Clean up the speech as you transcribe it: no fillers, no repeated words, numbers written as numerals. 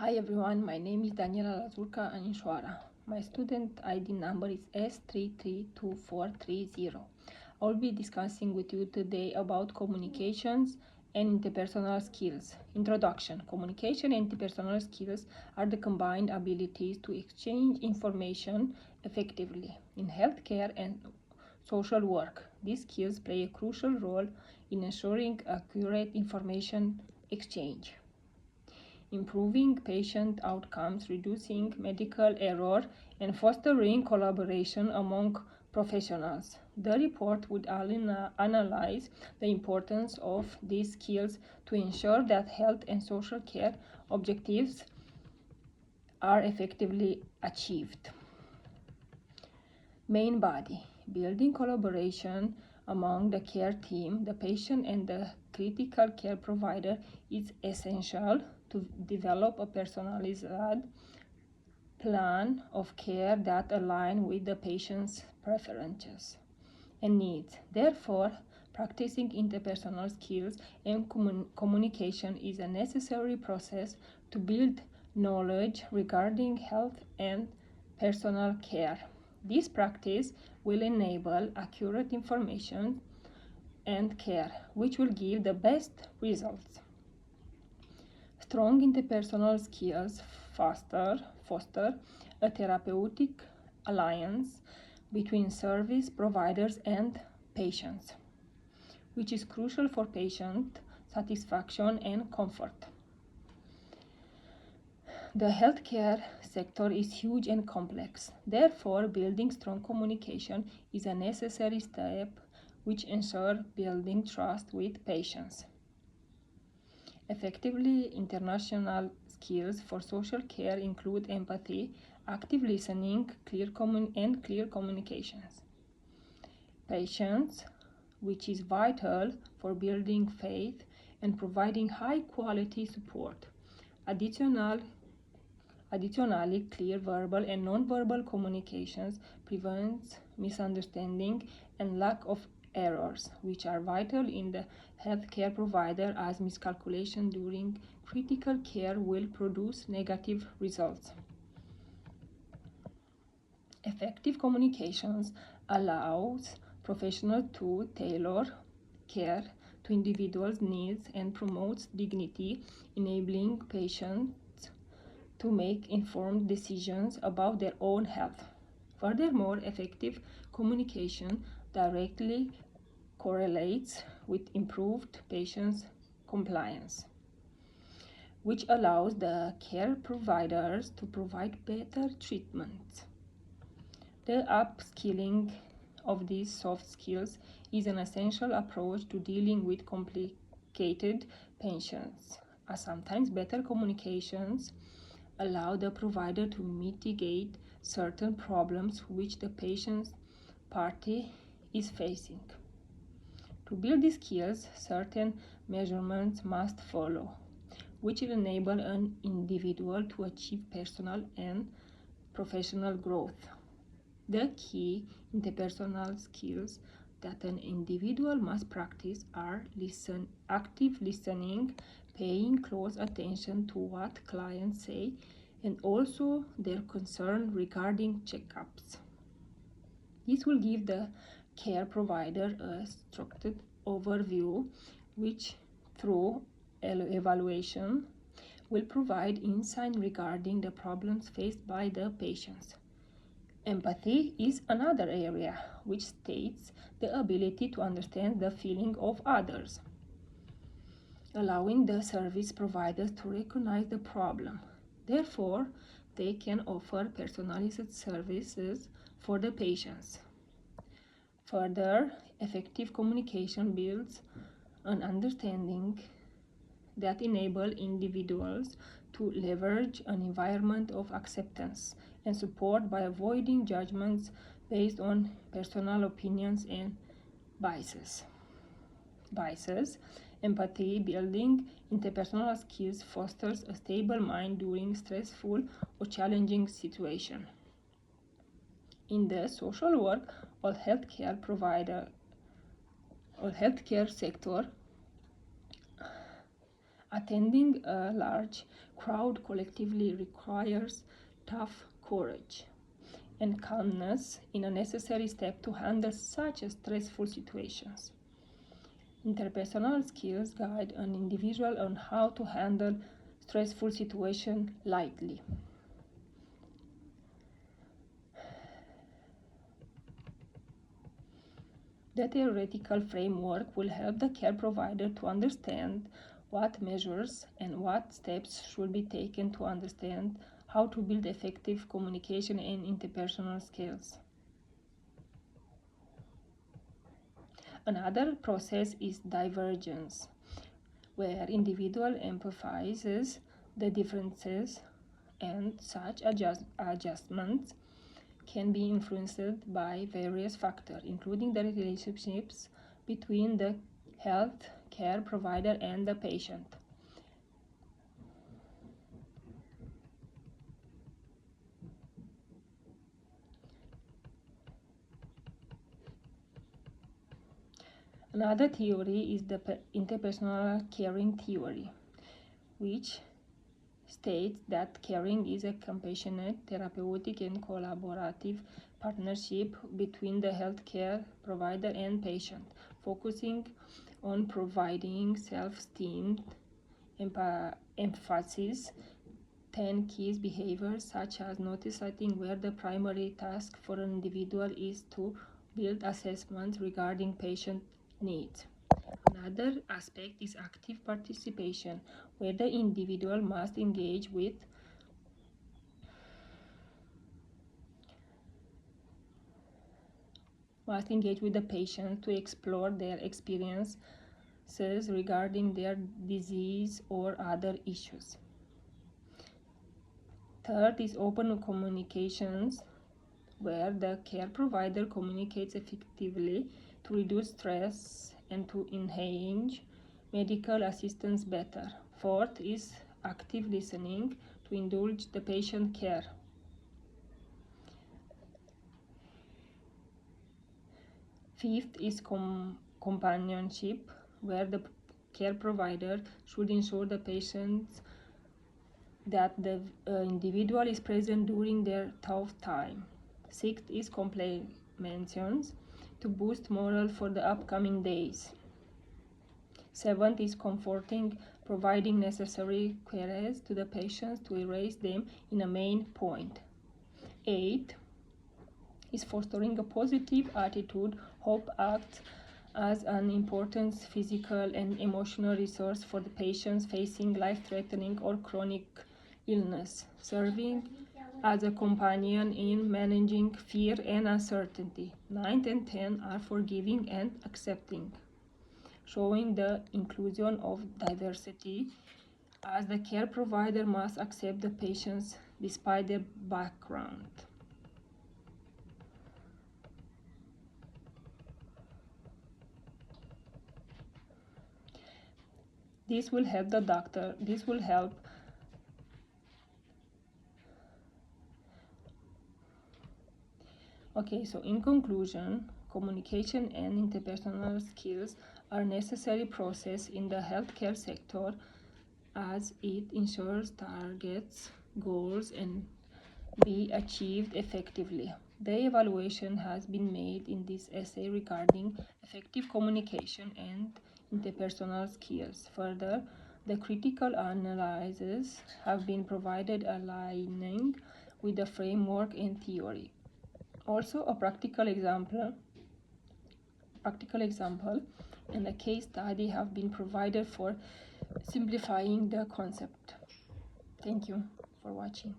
Hi everyone, my name is Daniela Lazurka Anishoara. My student ID number is S332430. I will be discussing with you today about communications and interpersonal skills. Introduction. Communication and interpersonal skills are the combined abilities to exchange information effectively in healthcare and social work. These skills play a crucial role in ensuring accurate information exchange, improving patient outcomes, reducing medical error, and fostering collaboration among professionals. The report would analyze the importance of these skills to ensure that health and social care objectives are effectively achieved. Main body: building collaboration among the care team, the patient, and the critical care provider is essential to develop a personalized plan of care that align with the patient's preferences and needs. Therefore, practicing interpersonal skills and communication is a necessary process to build knowledge regarding health and personal care. This practice will enable accurate information and care, which will give the best results. Strong interpersonal skills foster a therapeutic alliance between service providers and patients, which is crucial for patient satisfaction and comfort. The healthcare sector is huge and complex. Therefore, building strong communication is a necessary step which ensures building trust with patients. Effectively, international skills for social care include empathy, active listening, clear communications. Patience, which is vital for building faith and providing high-quality support. Additionally, clear verbal and non-verbal communications prevents misunderstanding and lack of errors, which are vital in the healthcare provider, as miscalculation during critical care will produce negative results. Effective communications allows professionals to tailor care to individuals' needs and promotes dignity, enabling patients to make informed decisions about their own health. Furthermore, effective communication directly correlates with improved patient compliance, which allows the care providers to provide better treatment. The upskilling of these soft skills is an essential approach to dealing with complicated patients, as sometimes better communications allow the provider to mitigate certain problems which the patient party is facing. To build these skills, certain measurements must follow, which will enable an individual to achieve personal and professional growth. The key interpersonal skills that an individual must practice are active listening, paying close attention to what clients say, and also their concern regarding checkups. This will give the care provider a structured overview, which through evaluation will provide insight regarding the problems faced by the patients. Empathy is another area which states the ability to understand the feeling of others, allowing the service providers to recognize the problem. Therefore, they can offer personalized services for the patients. Further, effective communication builds an understanding that enables individuals to leverage an environment of acceptance and support by avoiding judgments based on personal opinions and biases. Empathy building interpersonal skills fosters a stable mind during stressful or challenging situations. In the social work or healthcare sector, Attending a large crowd collectively requires tough courage and calmness in a necessary step to handle such stressful situations. Interpersonal skills guide an individual on how to handle stressful situations lightly. The theoretical framework will help the care provider to understand what measures and what steps should be taken to understand how to build effective communication and interpersonal skills. Another process is divergence, where individual emphasizes the differences and such adjustments can be influenced by various factors, including the relationships between the health care provider and the patient. Another theory is the interpersonal caring theory, which states that caring is a compassionate, therapeutic, and collaborative partnership between the healthcare provider and patient, focusing on providing self-esteem, emphasis, 10 key behaviors such as noticing where the primary task for an individual is to build assessments regarding patient needs. Another aspect is active participation, where the individual must engage with the patient to explore their experiences regarding their disease or other issues. Third is open communications, where the care provider communicates effectively to reduce stress and to enhance medical assistance better. Fourth is active listening to indulge the patient care. Fifth is companionship, where the care provider should ensure the patients that the individual is present during their tough time. Sixth is compliments to boost morale for the upcoming days. Seventh is comforting, providing necessary queries to the patients to erase them in a main point. Eighth is fostering a positive attitude. Hope acts as an important physical and emotional resource for the patients facing life-threatening or chronic illness, serving as a companion in managing fear and uncertainty. 9 and 10 are forgiving and accepting, showing the inclusion of diversity, as the care provider must accept the patients despite their background. This will help the doctor. Okay, so in conclusion, communication and interpersonal skills are necessary process in the healthcare sector, as it ensures targets, goals, and be achieved effectively. The evaluation has been made in this essay regarding effective communication and interpersonal skills. Further, the critical analyses have been provided aligning with the framework and theory. Also, a practical example and a case study have been provided for simplifying the concept. Thank you for watching.